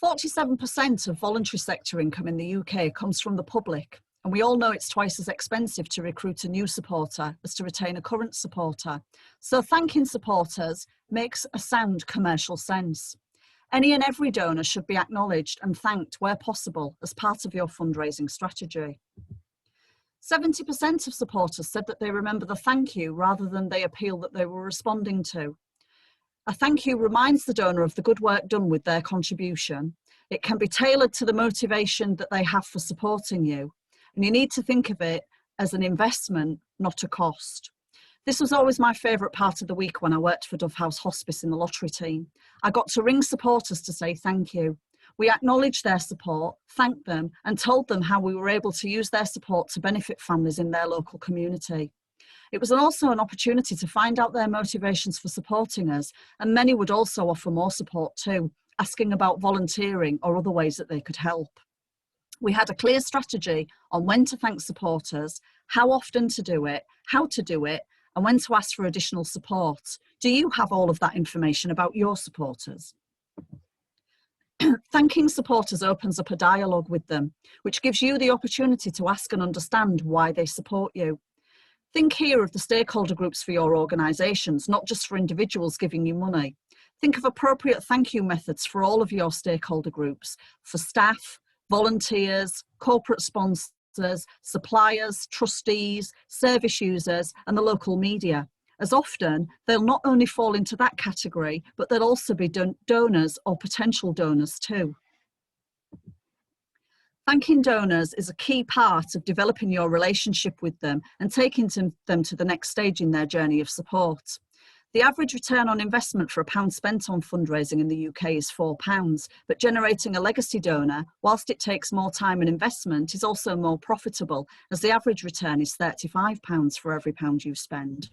47% of voluntary sector income in the UK comes from the public, and we all know it's twice as expensive to recruit a new supporter as to retain a current supporter. So thanking supporters makes a sound commercial sense. Any and every donor should be acknowledged and thanked where possible as part of your fundraising strategy. 70% of supporters said that they remember the thank you rather than the appeal that they were responding to. A thank you reminds the donor of the good work done with their contribution. It can be tailored to the motivation that they have for supporting you, and you need to think of it as an investment, not a cost. This was always my favourite part of the week when I worked for Dove House Hospice in the lottery team. I got to ring supporters to say thank you. We acknowledged their support, thanked them, and told them how we were able to use their support to benefit families in their local community. It was also an opportunity to find out their motivations for supporting us, and many would also offer more support too, asking about volunteering or other ways that they could help. We had a clear strategy on when to thank supporters, how often to do it, how to do it, and when to ask for additional support. Do you have all of that information about your supporters? Thanking supporters opens up a dialogue with them, which gives you the opportunity to ask and understand why they support you. Think here of the stakeholder groups for your organisations, not just for individuals giving you money. Think of appropriate thank you methods for all of your stakeholder groups, for staff, volunteers, corporate sponsors, suppliers, trustees, service users, and the local media. As often, they'll not only fall into that category, but they'll also be donors or potential donors too. Thanking donors is a key part of developing your relationship with them and taking them to the next stage in their journey of support. The average return on investment for £1 spent on fundraising in the UK is £4, but generating a legacy donor, whilst it takes more time and investment, is also more profitable, as the average return is £35 for every £1 you spend.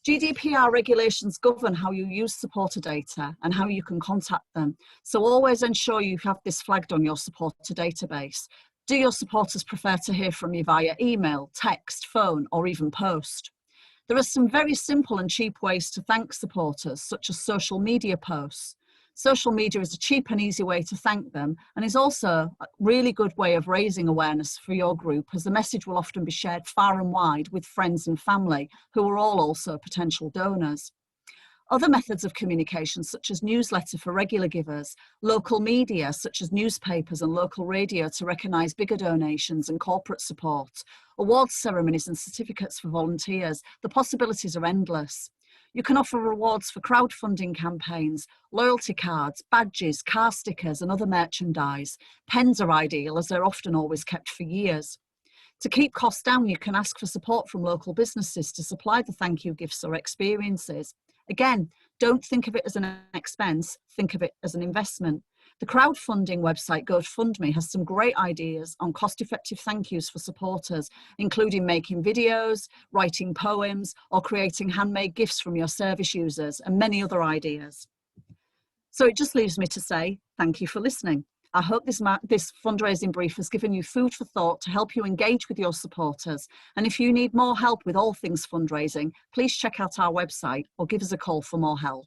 GDPR regulations govern how you use supporter data and how you can contact them, so always ensure you have this flagged on your supporter database. Do your supporters prefer to hear from you via email, text, phone, or even post? There are some very simple and cheap ways to thank supporters, such as social media posts. Social media is a cheap and easy way to thank them, and is also a really good way of raising awareness for your group, as the message will often be shared far and wide with friends and family who are all also potential donors. Other methods of communication, such as newsletter for regular givers, local media such as newspapers and local radio to recognise bigger donations and corporate support, awards ceremonies and certificates for volunteers. The possibilities are endless. You can offer rewards for crowdfunding campaigns, loyalty cards, badges, car stickers and other merchandise. Pens are ideal, as they're often always kept for years. To keep costs down, you can ask for support from local businesses to supply the thank you gifts or experiences. Again, don't think of it as an expense, think of it as an investment. The crowdfunding website GoFundMe has some great ideas on cost-effective thank yous for supporters, including making videos, writing poems, or creating handmade gifts from your service users, and many other ideas. So it just leaves me to say thank you for listening. I hope this fundraising brief has given you food for thought to help you engage with your supporters. And if you need more help with all things fundraising, please check out our website or give us a call for more help.